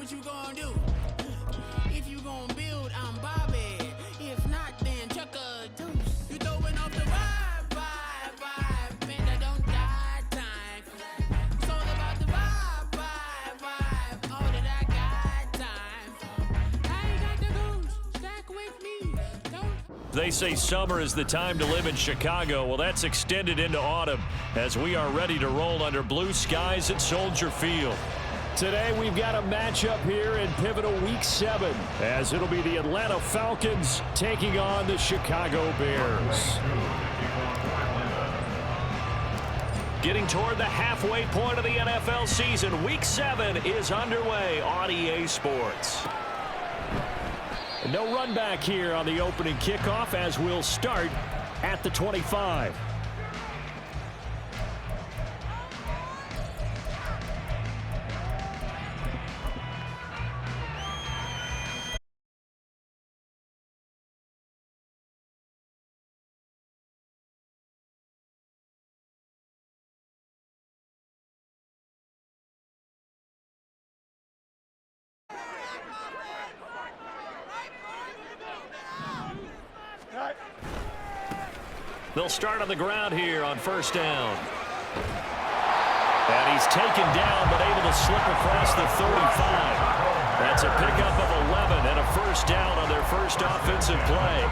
what you gonna do? If you gonna build, I'm Bobby. If not, then chuck a deuce. You throwing off the vibe. Man, that don't die time. It's all about the vibe. All that I got time. I ain't got the goose. Stack with me. Don't. They say summer is the time to live in Chicago. Well, that's extended into autumn as we are ready to roll under blue skies at Soldier Field. Today we've got a matchup here in pivotal week 7 as it'll be the Atlanta Falcons taking on the Chicago Bears. Getting toward the halfway point of the NFL season, week 7 is underway on EA Sports. No run back here on the opening kickoff as we'll start at the 25. They'll start on the ground here on first down. And he's taken down but able to slip across the 35. That's a pickup of 11 and a first down on their first offensive play.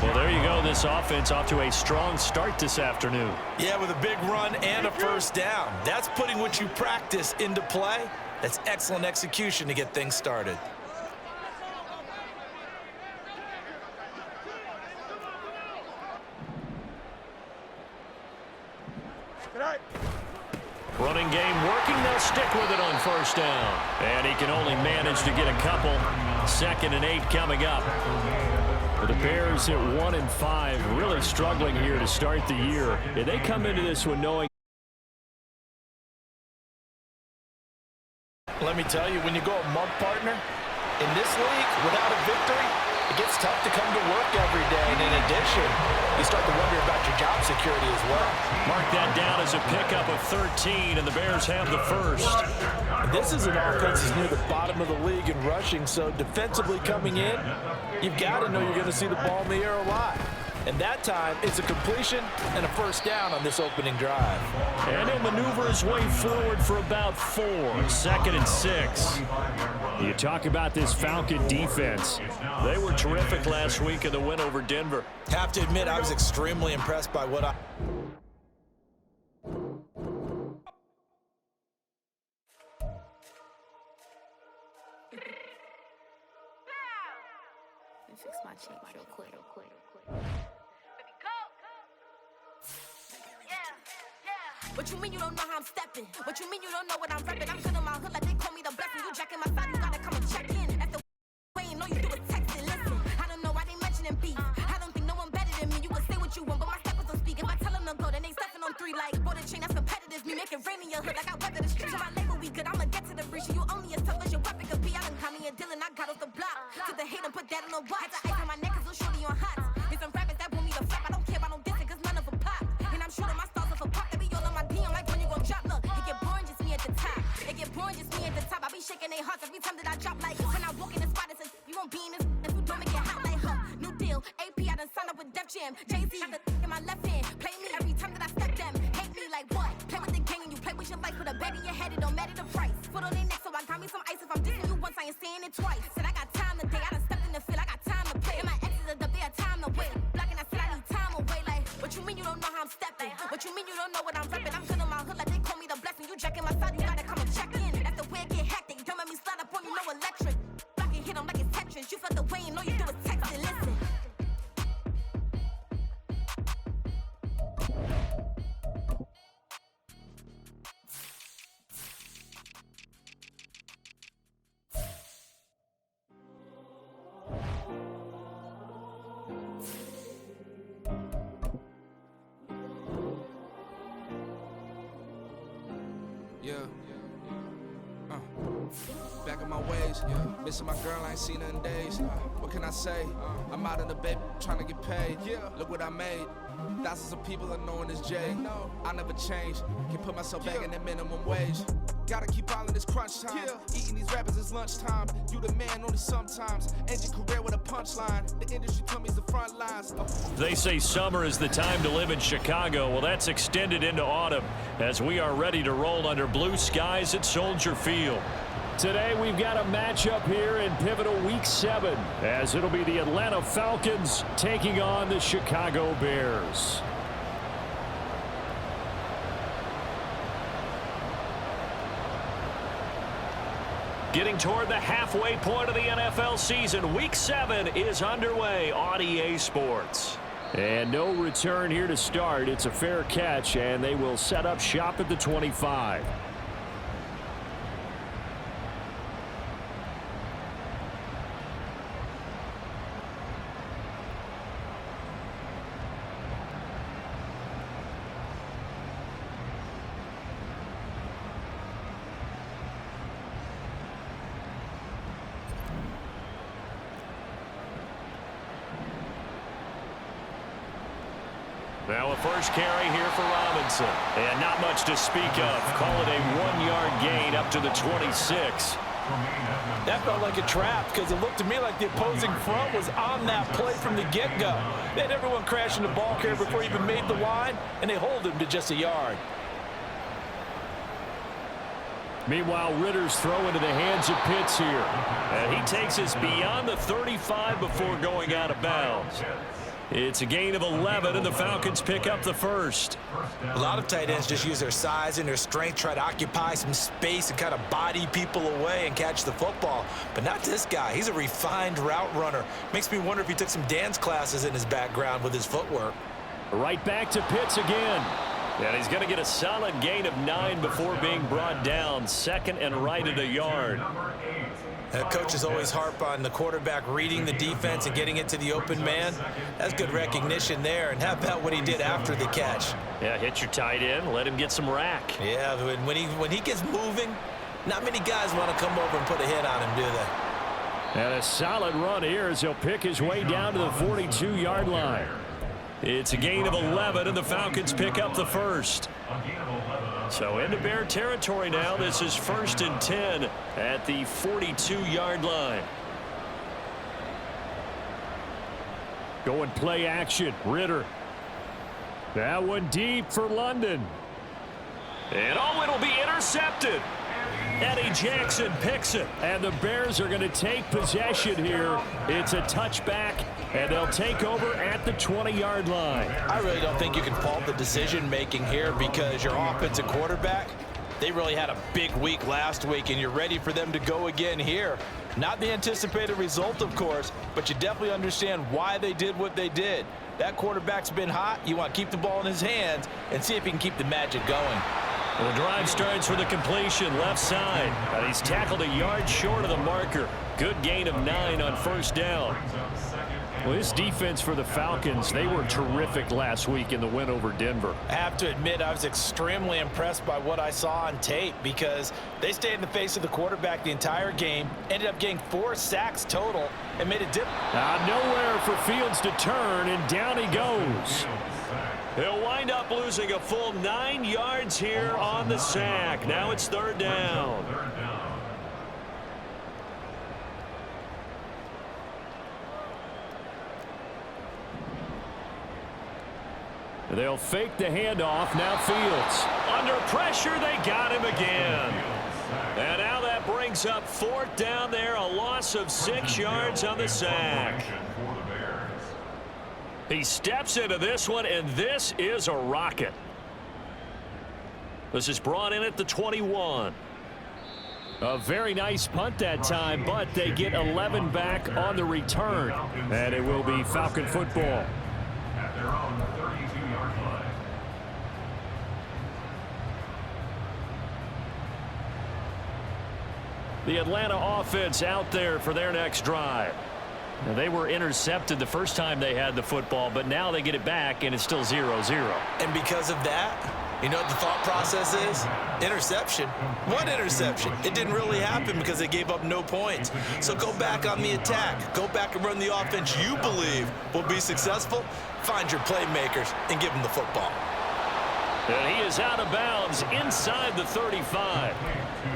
Well, there you go. This offense off to a strong start this afternoon. Yeah, with a big run and a first down. That's putting what you practice into play. That's excellent execution to get things started. Running game working. They'll stick with it on first down. And he can only manage to get a couple. 2nd and 8 coming up. For the Bears at 1-5, really struggling here to start the year. And they come into this one knowing. Let me tell you, when you go a month partner, in this league, without a victory, it gets tough to come to work every day. And in addition, you start to wonder about your job security as well. Mark that down as a pickup of 13, and the Bears have the first. This is an offense that's near the bottom of the league in rushing, so defensively coming in, you've got to know you're going to see the ball in the air a lot. And that time, it's a completion and a first down on this opening drive. And he'll maneuver his way forward for about 4. 2nd and 6. You talk about this Falcon defense. They were terrific last week in the win over Denver. Have to admit, I was extremely impressed by what fix my check real quick. What you mean you don't know how I'm stepping? What you mean you don't know what I'm repping? I'm good in my hood like they call me the blessing. You jacking my side, you gotta come and check in. That's the way you know you do is text it. Listen, I don't know why they mentioning beef. I don't think no one better than me. You can say what you want, but my steppers don't speak. If I tell them to go, then they stepping on 3 like border chain. That's competitive. Me make it rain in your hood like I weather the streets. My label we good. I'ma get to the breach. You only as tough as your weapon could be. I done call me a Dylan. I got off the block. To the hate and put that on the watch. Had the ice on my neck 'cause little shorty on hot. There's some rappers that want me to flop. I don't care about no dissing 'cause none of them pop. And I'm shooting my stars off a pop. They be all on my DM like when you gon' drop. Look, it get boring just me at the top. It get boring just me at the top. I be shaking their hearts every time that I drop. Like when I walk in the spot, it says you won't be in this if you don't make it hot like her. New deal, AP. I done signed up with Def Jam. Jay-Z got the in my left hand. Play me every time that I step them. Hate me like what? Play with the game and you play with your life. Put a bet in your head, it don't matter the price. Foot on their neck, so I got me some ice. If I'm dissing you once, I ain't saying it twice. Said I got time today. I done stepped in the field. I got time to play. And my exes are up there, time to wait. Blocking, I said I need time away. Like, what you mean you don't know how I'm stepping? What you mean you don't know what I'm repping? I'm good in my hood like they call me the blessing. You jacking my side, you gotta come and check in. That's the way it get hectic. Don't make me slide up on you, no electric. Blocking, hit them like it's Tetris. You felt the way and all you do is text it. Listen. Yeah. Back in my ways, missing my girl, I ain't seen her in days. What can I say? I'm out in the bed trying to get paid. Look what I made. Thousands of people are knowing this Jay. I never change. Can put myself back in the minimum wage. Gotta keep ballin' this crunch time. Eating these rappers is lunchtime. You the man only sometimes. End your career with a punchline. The industry told me it's the front lines. They say summer is the time to live in Chicago. Well, that's extended into autumn as we are ready to roll under blue skies at Soldier Field. Today we've got a matchup here in pivotal week 7 as it'll be the Atlanta Falcons taking on the Chicago Bears. Getting toward the halfway point of the NFL season, Week 7 is underway on EA Sports. And no return here to start. It's a fair catch, and they will set up shop at the 25. Now a first carry here for Robinson. And not much to speak of. Call it a 1-yard gain up to the 26. That felt like a trap because it looked to me like the opposing front was on that play from the get-go. They had everyone crashing the ball carrier before he even made the line, and they hold him to just a yard. Meanwhile, Ritter's throw into the hands of Pitts here. And he takes us beyond the 35 before going out of bounds. It's a gain of 11, and the Falcons pick up the first. A lot of tight ends just use their size and their strength, try to occupy some space and kind of body people away and catch the football. But not this guy. He's a refined route runner. Makes me wonder if he took some dance classes in his background with his footwork. Right back to Pitts again. And he's going to get a solid gain of 9 before being brought down. Second and right at a yard. Coaches always harp on the quarterback reading the defense and getting it to the open man. That's good recognition there. And how about what he did after the catch? Yeah, hit your tight end, let him get some rack. Yeah, when he gets moving, not many guys want to come over and put a hit on him, do they? And a solid run here as he'll pick his way down to the 42-yard line. It's a gain of 11, and the Falcons pick up the first. So into Bear territory now. This is 1st and 10 at the 42-yard line. Going play action. Ritter. That one deep for London. And it'll be intercepted. Eddie Jackson picks it. And the Bears are going to take possession here. It's a touchback, and they'll take over at the 20-yard line. I really don't think you can fault the decision-making here because your offensive quarterback, they really had a big week last week, and you're ready for them to go again here. Not the anticipated result, of course, but you definitely understand why they did what they did. That quarterback's been hot. You want to keep the ball in his hands and see if he can keep the magic going. Well, the drive starts with a completion left side. And he's tackled a yard short of the marker. Good gain of 9 on first down. Well, this defense for the Falcons, they were terrific last week in the win over Denver. I have to admit, I was extremely impressed by what I saw on tape because they stayed in the face of the quarterback the entire game, ended up getting 4 sacks total, and made a dip. Nowhere for Fields to turn, and down he goes. He'll wind up losing a full 9 yards here on the sack. Now it's 3rd down. They'll fake the handoff. Now Fields. Under pressure, they got him again. And now that brings up 4th down there. A loss of 6 yards on the sack. He steps into this one, and this is a rocket. This is brought in at the 21. A very nice punt that time, but they get 11 back on the return. And it will be Falcon football. At their own 32-yard line. The Atlanta offense out there for their next drive. Now, they were intercepted the first time they had the football, but now they get it back, and it's still 0-0. And because of that, you know what the thought process is? Interception. One interception. It didn't really happen because they gave up no points. So go back on the attack. Go back and run the offense you believe will be successful. Find your playmakers and give them the football. And he is out of bounds inside the 35.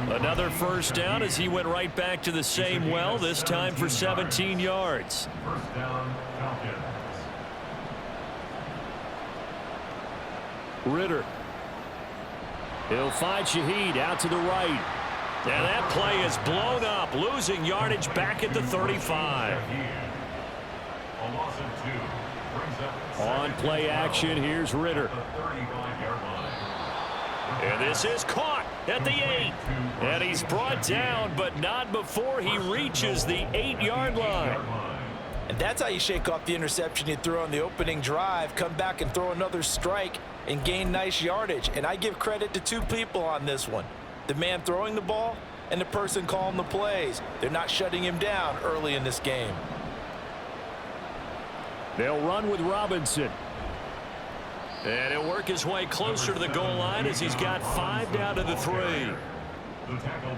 Another first down as he went right back to the same well, this time for 17 yards. First down, Falcons. Ritter. He'll find Shaheed out to the right. And that play is blown up, losing yardage back at the 35. A loss of 2 brings up On play action, here's Ritter. the 35-yard line. And this is caught at the 8. And he's brought down, but not before he reaches the 8-yard line. And that's how you shake off the interception you threw on the opening drive, come back and throw another strike and gain nice yardage. And I give credit to 2 people on this one. The man throwing the ball and the person calling the plays. They're not shutting him down early in this game. They'll run with Robinson. And he'll work his way closer to the goal line as he's got 5 down to the 3. The tackle.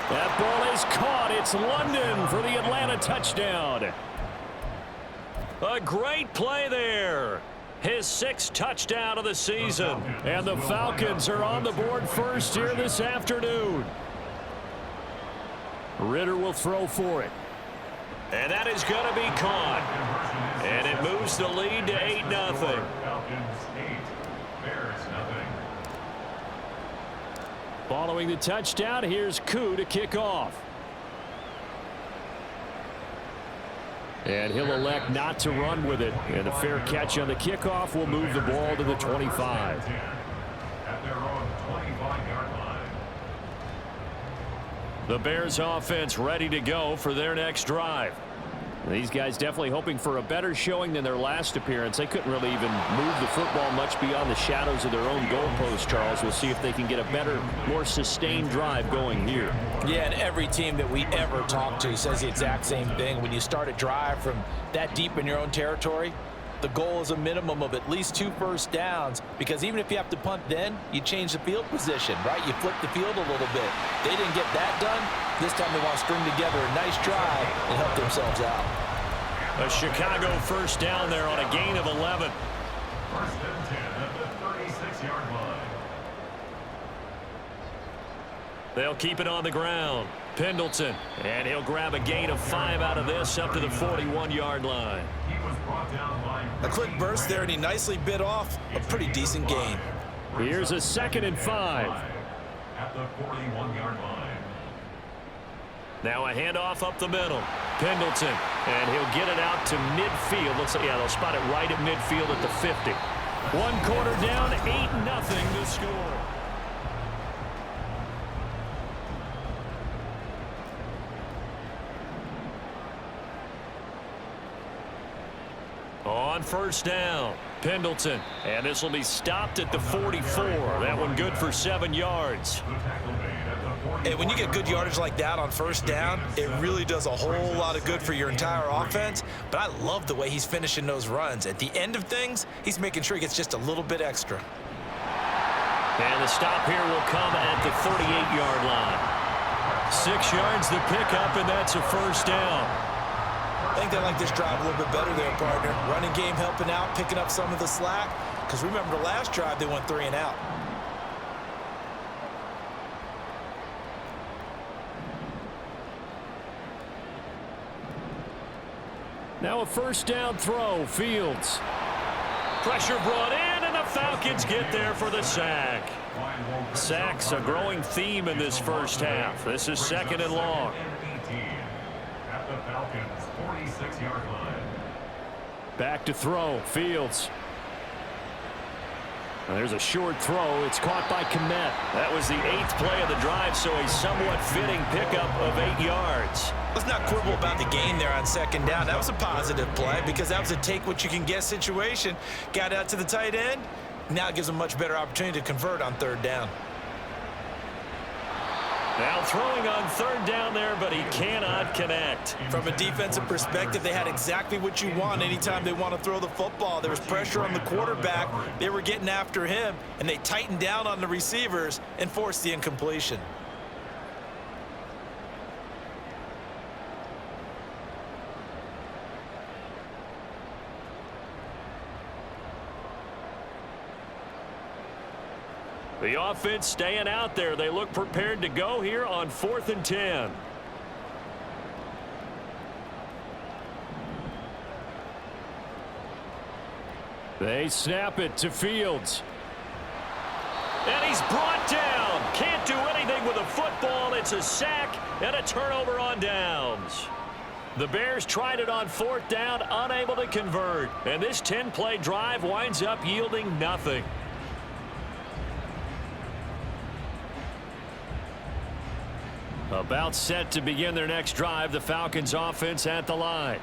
That ball is caught. It's London for the Atlanta touchdown. A great play there. His 6th touchdown of the season. And the Falcons are on the board first here this afternoon. Ritter will throw for it. And that is going to be caught. And it moves the lead to 8-0. Falcons 8, Bears 0. Following the touchdown, here's Koo to kick off. And he'll elect not to run with it. And a fair catch on the kickoff will move the ball to the 25. At their own 25-yard line. The Bears offense ready to go for their next drive. These guys definitely hoping for a better showing than their last appearance. They couldn't really even move the football much beyond the shadows of their own goalpost, Charles. We'll see if they can get a better, more sustained drive going here. Yeah, and every team that we ever talk to says the exact same thing. When you start a drive from that deep in your own territory, the goal is a minimum of at least 2 first downs, because even if you have to punt then, you change the field position, right? You flip the field a little bit. They didn't get that done. This time they want to string together a nice drive and help themselves out. A Chicago first down there on a gain of 11. First and 10 at the 36-yard line. They'll keep it on the ground. Pendleton, and he'll grab a gain of 5 out of this up to the 41-yard line. He was brought down by A quick burst there, and he nicely bit off a pretty decent gain. Here's a 2nd and 5. at the 41-yard line. Now a handoff up the middle. Pendleton, and he'll get it out to midfield. Looks like, yeah, they'll spot it right at midfield at the 50. 1 quarter down, 8-0 to score. On first down, Pendleton, and this will be stopped at the 44. That one good for 7 yards. And when you get good yardage like that on first down, it really does a whole lot of good for your entire offense. But I love the way he's finishing those runs. At the end of things, he's making sure he gets just a little bit extra. And the stop here will come at the 38-yard line. 6 yards the pickup, and that's a first down. I think they like this drive a little bit better there, partner. Running game helping out, picking up some of the slack. Because remember the last drive, they went 3 and out. Now a first down throw, Fields. Pressure brought in, and the Falcons get there for the sack. Sacks a growing theme in this first half. This is 2nd and long. At the Falcons' 46-yard line. Back to throw, Fields. And there's a short throw. It's caught by Kmet. That was the 8th play of the drive, so a somewhat fitting pickup of 8 yards. Let's not quibble about the gain there on 2nd down. That was a positive play because that was a take-what-you-can-get situation. Got out to the tight end. Now it gives them much better opportunity to convert on 3rd down. Now throwing on third down there, but he cannot connect. From a defensive perspective, they had exactly what you want anytime they want to throw the football. There was pressure on the quarterback. They were getting after him, and they tightened down on the receivers and forced the incompletion. The offense staying out there. They look prepared to go here on 4th and 10. They snap it to Fields. And he's brought down. Can't do anything with a football. It's a sack and a turnover on downs. The Bears tried it on 4th down, unable to convert. And this 10-play drive winds up yielding nothing. About set to begin their next drive, the Falcons offense at the line.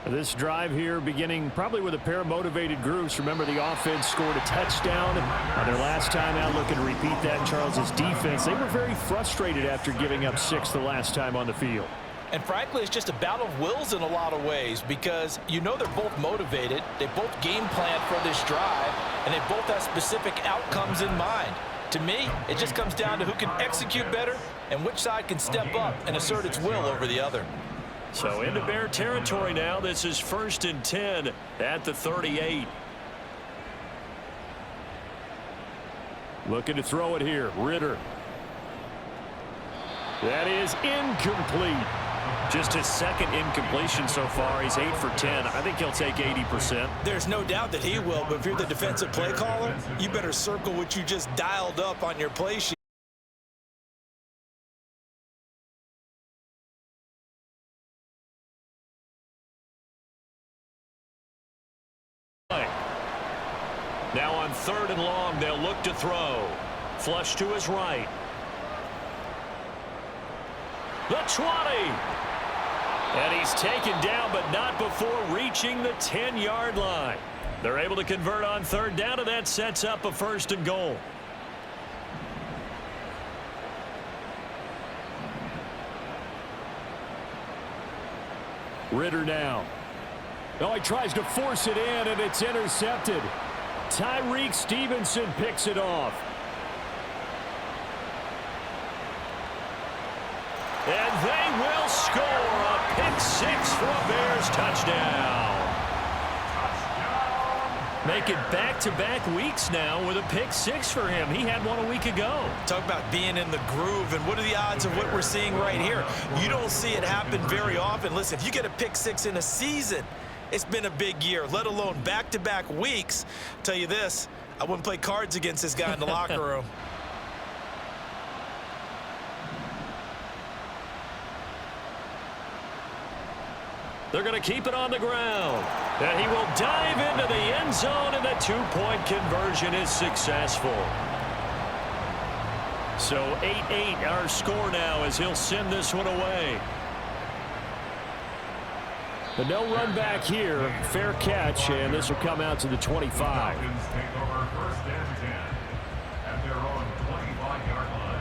This drive here beginning probably with a pair of motivated groups. Remember, the offense scored a touchdown on their last time out, looking to repeat that in Charles's defense. They were very frustrated after giving up 6 the last time on the field. And frankly, it's just a battle of wills in a lot of ways, because you know they're both motivated. They both game planned for this drive, and they both have specific outcomes in mind. To me, it just comes down to who can execute better and which side can step up and assert its will over the other. So into Bear territory now. This is 1st and 10 at the 38. Looking to throw it here. Ritter. That is incomplete. Just his second incompletion so far. He's 8 for 10. I think he'll take 80%. There's no doubt that he will, but if you're the defensive play caller, you better circle what you just dialed up on your play sheet. Now on 3rd and long, they'll look to throw. Flush to his right. The 20. And he's taken down, but not before reaching the 10-yard line. They're able to convert on 3rd down, and that sets up a 1st and goal. Ritter now. Oh, he tries to force it in, and it's intercepted. Tyreek Stevenson picks it off. And they will score a pick-6 for a Bears touchdown. Make it back-to-back weeks now with a pick-6 for him. He had one a week ago. Talk about being in the groove, and what are the odds of what we're seeing right here? You don't see it happen very often. Listen, if you get a pick-6 in a season, it's been a big year, let alone back-to-back weeks. Tell you this, I wouldn't play cards against this guy in the locker room. They're going to keep it on the ground. And he will dive into the end zone, and the 2-point conversion is successful. So 8-8 our score now as he'll send this one away. But no run back here. Fair catch, and this will come out to the 25. Falcons take over 1st and 10 at their own 25-yard line.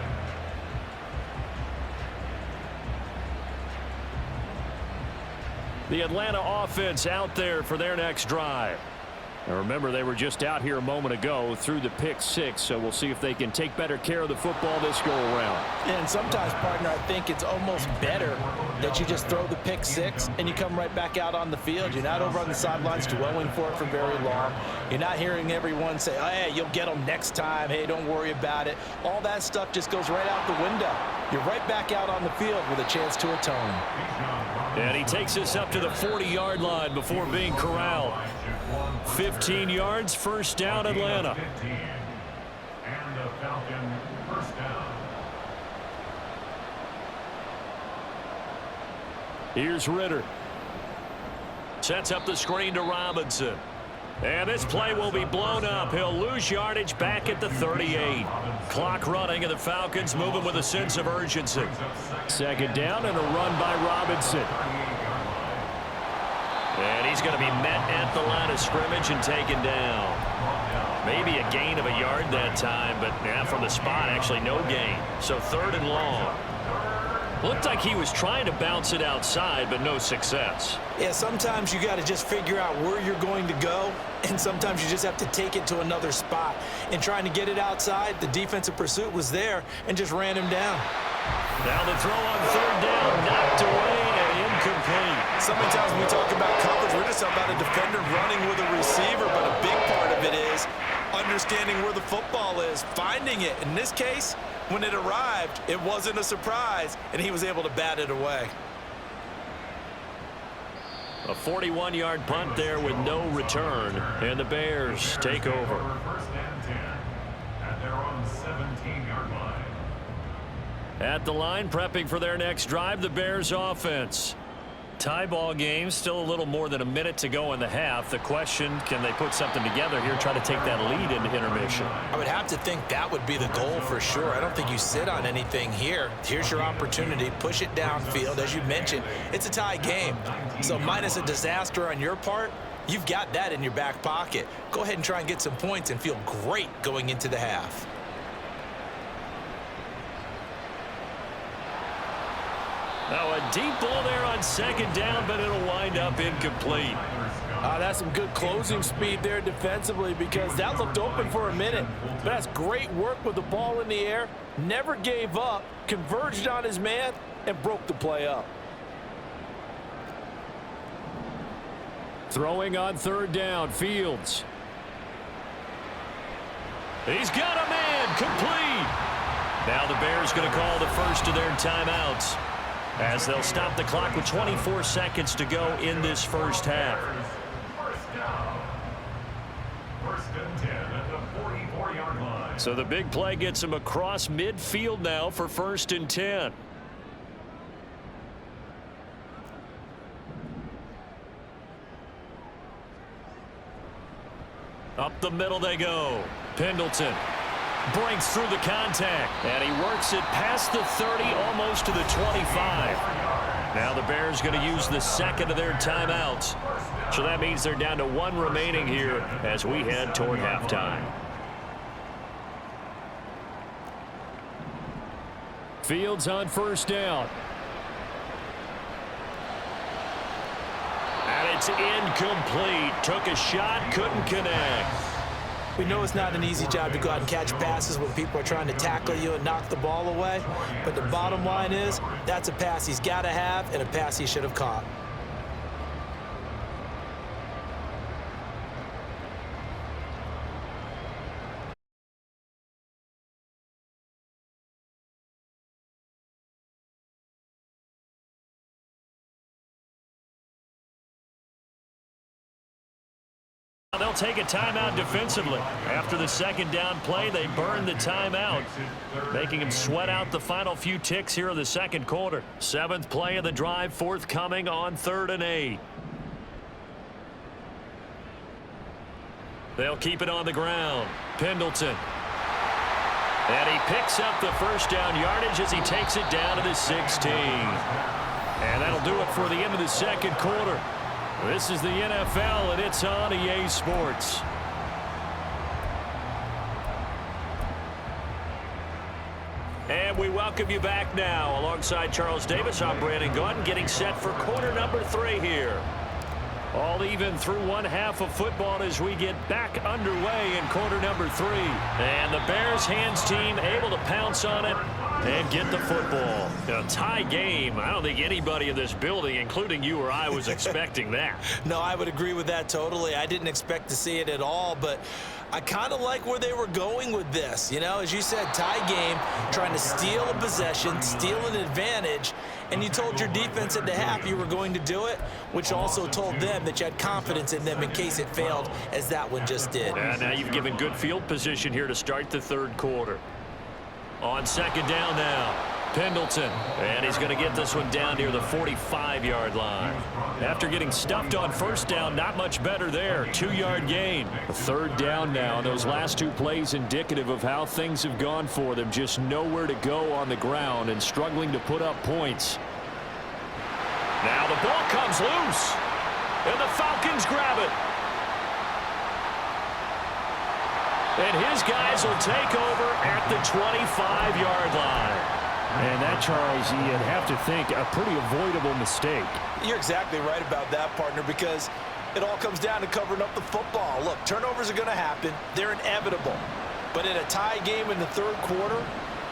The Atlanta offense out there for their next drive. Now remember, they were just out here a moment ago through the pick-6, so we'll see if they can take better care of the football this go-around. And sometimes, partner, I think it's almost better that you just throw the pick-6 and you come right back out on the field. You're not over on the sidelines dwelling for it for very long. You're not hearing everyone say, oh, hey, you'll get them next time. Hey, don't worry about it. All that stuff just goes right out the window. You're right back out on the field with a chance to atone. And he takes us up to the 40-yard line before being corralled. 15 yards, 1st down, Atlanta. And the Falcon 1st down. Here's Ritter. Sets up the screen to Robinson. And this play will be blown up. He'll lose yardage back at the 38. Clock running, and the Falcons moving with a sense of urgency. 2nd down and a run by Robinson. And he's going to be met at the line of scrimmage and taken down. Maybe a gain of a yard that time, but yeah, from the spot, actually no gain. So 3rd and long. Looked like he was trying to bounce it outside, but no success. Yeah, sometimes you got to just figure out where you're going to go, and sometimes you just have to take it to another spot. In trying to get it outside, the defensive pursuit was there and just ran him down. Now the throw on 3rd down, knocked away and incomplete. So many times when we talk about coverage, we're just about a defender running with a receiver, but a big part of it is understanding where the football is, finding it. In this case, when it arrived, it wasn't a surprise, and he was able to bat it away. A 41-yard punt there with no return, and the Bears take over. 1st and 10 at their own 17-yard line. At the line, prepping for their next drive, the Bears offense. Tie ball game, still a little more than a minute to go in the half. The question, can they put something together here, try to take that lead into intermission? I would have to think that would be the goal for sure. I don't think you sit on anything here. Here's your opportunity. Push it downfield. As you mentioned, it's a tie game. So minus a disaster on your part, you've got that in your back pocket. Go ahead and try and get some points and feel great going into the half. Now a deep ball there on 2nd down, but it'll wind up incomplete. That's some good closing speed there defensively because that looked open for a minute. But that's great work with the ball in the air. Never gave up, converged on his man, and broke the play up. Throwing on 3rd down, Fields. He's got a man, complete. Now the Bears going to call the first of their timeouts, as they'll stop the clock with 24 seconds to go in this first half. 1st down. 1st and 10 at the 44-yard line. So the big play gets him across midfield now for 1st and 10. Up the middle they go. Pendleton breaks through the contact, and he works it past the 30, almost to the 25. Now the Bears going to use the 2nd of their timeouts. So that means they're down to 1 remaining here as we head toward halftime. Fields on 1st down. And it's incomplete. Took a shot, couldn't connect. We know it's not an easy job to go out and catch passes when people are trying to tackle you and knock the ball away. But the bottom line is, that's a pass he's got to have and a pass he should have caught. They'll take a timeout defensively. After the 2nd down play, they burn the timeout, making him sweat out the final few ticks here in the 2nd quarter. 7th play of the drive forthcoming on 3rd and 8. They'll keep it on the ground. Pendleton. And he picks up the 1st down yardage as he takes it down to the 16. And that'll do it for the end of the 2nd quarter. This is the NFL, and it's on EA Sports. And we welcome you back now. Alongside Charles Davis, I'm Brandon Gaunt, getting set for quarter number 3 here. All even through 1 half of football as we get back underway in quarter number 3. And the Bears hands team able to pounce on it and get the football. A tie game. I don't think anybody in this building, including you or I, was expecting that. No, I would agree with that totally. I didn't expect to see it at all, but I kind of like where they were going with this. You know, as you said, tie game, trying to steal a possession, steal an advantage, and you told your defense at the half you were going to do it, which also told them that you had confidence in them in case it failed, as that one just did. And now you've given good field position here to start the 3rd quarter. On 2nd down now, Pendleton, and he's going to get this one down near the 45-yard line. After getting stuffed on 1st down, not much better there. 2-yard gain. 3rd down now. Those last 2 plays indicative of how things have gone for them. Just nowhere to go on the ground and struggling to put up points. Now the ball comes loose, and the Falcons grab it. And his guys will take over at the 25-yard line. And that, Charles, you'd have to think a pretty avoidable mistake. You're exactly right about that, partner, because it all comes down to covering up the football. Look, turnovers are going to happen. They're inevitable. But in a tie game in the third quarter,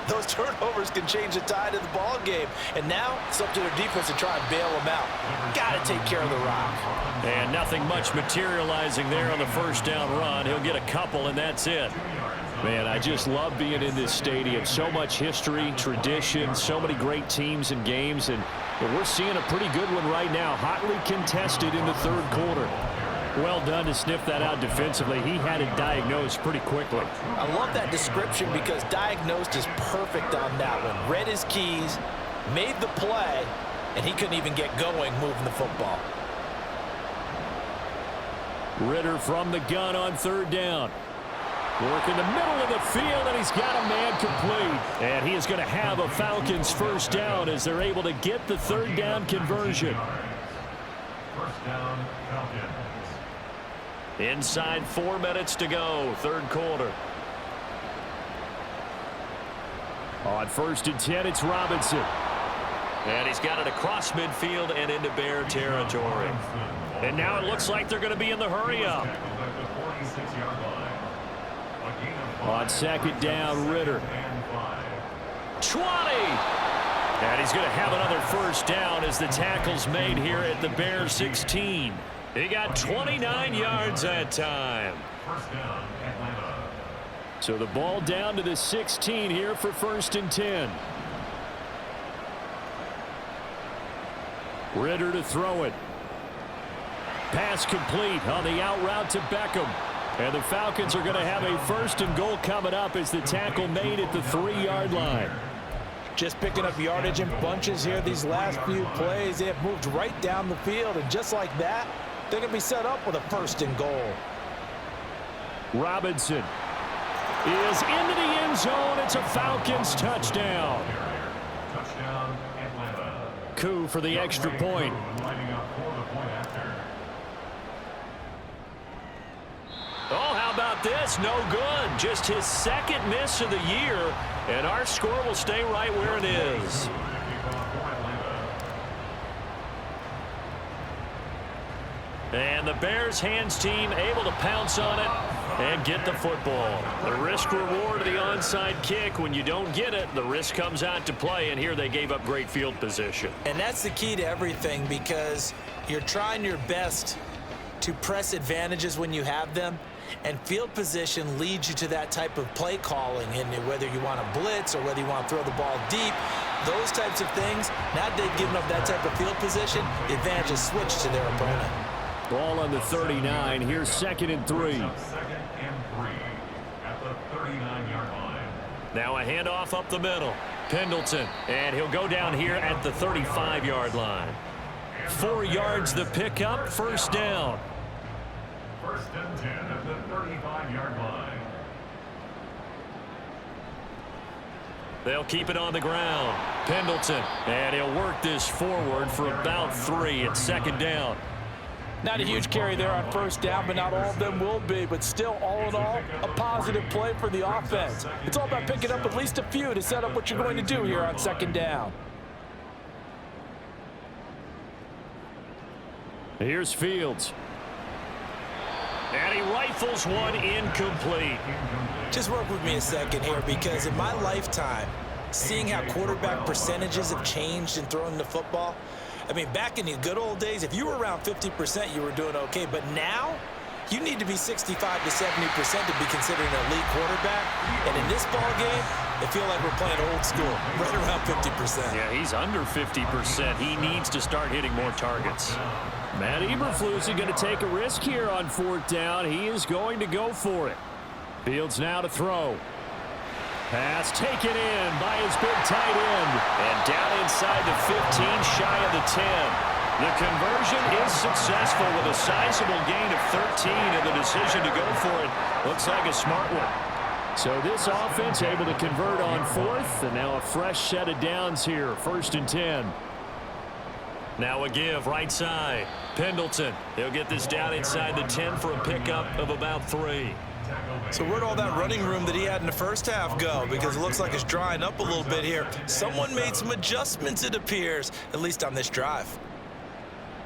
those turnovers can change the tide of the ball game. And now it's up to their defense to try and bail them out. Got to take care of the rock. And nothing much materializing there on the first down run. He'll get a couple, and that's it. Man, I just love being in this stadium. So much history, tradition, so many great teams and games. And we're seeing a pretty good one right now. Hotly contested in the third quarter. Well done to sniff that out defensively. He had it diagnosed pretty quickly. I love that description because diagnosed is perfect on that one. Read his keys, made the play, and he couldn't even get going moving the football. Ritter from the gun on third down. Work in the middle of the field, and he's got a man complete. And he is going to have a Falcons first down as they're able to get the third down conversion. First down, Falcons. Inside 4 minutes to go, third quarter. On first and 10, it's Robinson. And he's got it across midfield and into Bear territory. And now it looks like they're going to be in the hurry-up. On second down, Ritter. 20! And he's going to have another first down as the tackle's made here at the Bears 16. He got 29 yards that time. First down, Atlanta. So the ball down to the 16 here for first and 10. Ritter to throw it. Pass complete on the out route to Beckham. And the Falcons are going to have a first and goal coming up as the tackle made at the 3-yard line. Just picking up yardage in bunches here these last few plays. They have moved right down the field, and just like that, they're going to be set up with a first and goal. Robinson is into the end zone. It's a Falcons touchdown. Touchdown, Atlanta. Coup for the extra point. Lining up for the point after. Oh, how about this? No good. Just his second miss of the year, and our score will stay right where it is. And the Bears hands team able to pounce on it and get the football. The risk reward of the onside kick. When you don't get it, the risk comes out to play, and here they gave up great field position. And that's the key to everything, because you're trying your best to press advantages when you have them, and field position leads you to that type of play calling. And whether you want to blitz or whether you want to throw the ball deep, those types of things, now that they've given up that type of field position, the advantage is switched to their opponent. Ball on the 39. Here's second and 3. Second and 3 at the 39-yard line. Now a handoff up the middle. Pendleton, and he'll go down here at the 35-yard line. 4 yards the pickup, first down. First and 10 at the 35-yard line. They'll keep it on the ground. Pendleton, and he'll work this forward for about 3 at second down. Not a huge carry there on first down, but not all of them will be. But still, all in all, a positive play for the offense. It's all about picking up at least a few to set up what you're going to do here on second down. Here's Fields. And he rifles one incomplete. Just work with me a second here, because in my lifetime, seeing how quarterback percentages have changed in throwing the football, I mean, back in the good old days, if you were around 50%, you were doing okay. But now, you need to be 65 to 70% to be considered an elite quarterback. And in this ball game, I feel like we're playing old school, right around 50%. Yeah, he's under 50%. He needs to start hitting more targets. Matt Eberflus is going to take a risk here on fourth down. He is going to go for it. Fields now to throw. Pass taken in by his big tight end. And down inside the 15, shy of the 10. The conversion is successful with a sizable gain of 13, and the decision to go for it looks like a smart one. So this offense able to convert on fourth, and now a fresh set of downs here, first and 10. Now a give right side. Pendleton. He'll get this down inside the 10 for a pickup of about 3. So where'd all that running room that he had in the first half go? Because it looks like it's drying up a little bit here. Someone made some adjustments, it appears, at least on this drive.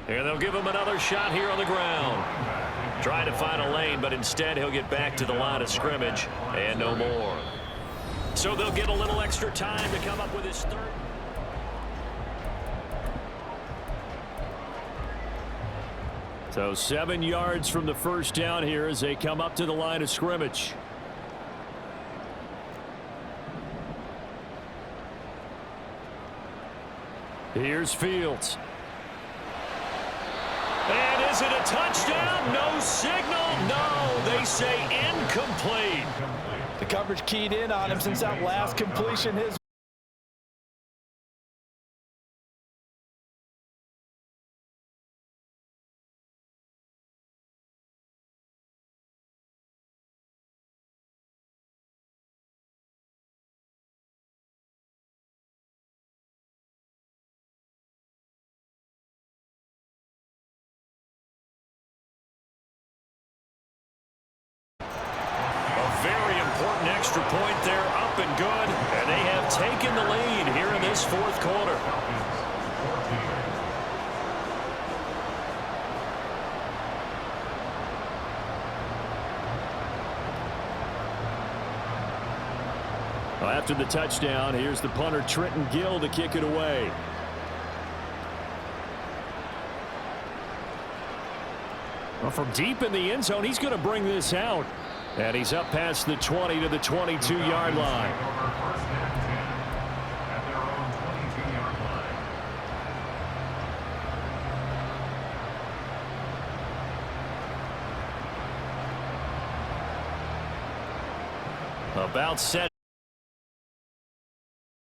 And they'll give him another shot here on the ground. Trying to find a lane, but instead he'll get back to the line of scrimmage and no more. So they'll get a little extra time to come up with his third. So 7 yards from the first down here as they come up to the line of scrimmage. Here's Fields. And is it a touchdown? No signal. No, they say incomplete. The coverage keyed in on him since that last completion. His Very important extra point there, up and good. And they have taken the lead here in this fourth quarter. Well, after the touchdown, here's the punter Trenton Gill to kick it away. Well, from deep in the end zone, he's going to bring this out. And he's up past the 20 to the 22-yard line. About set.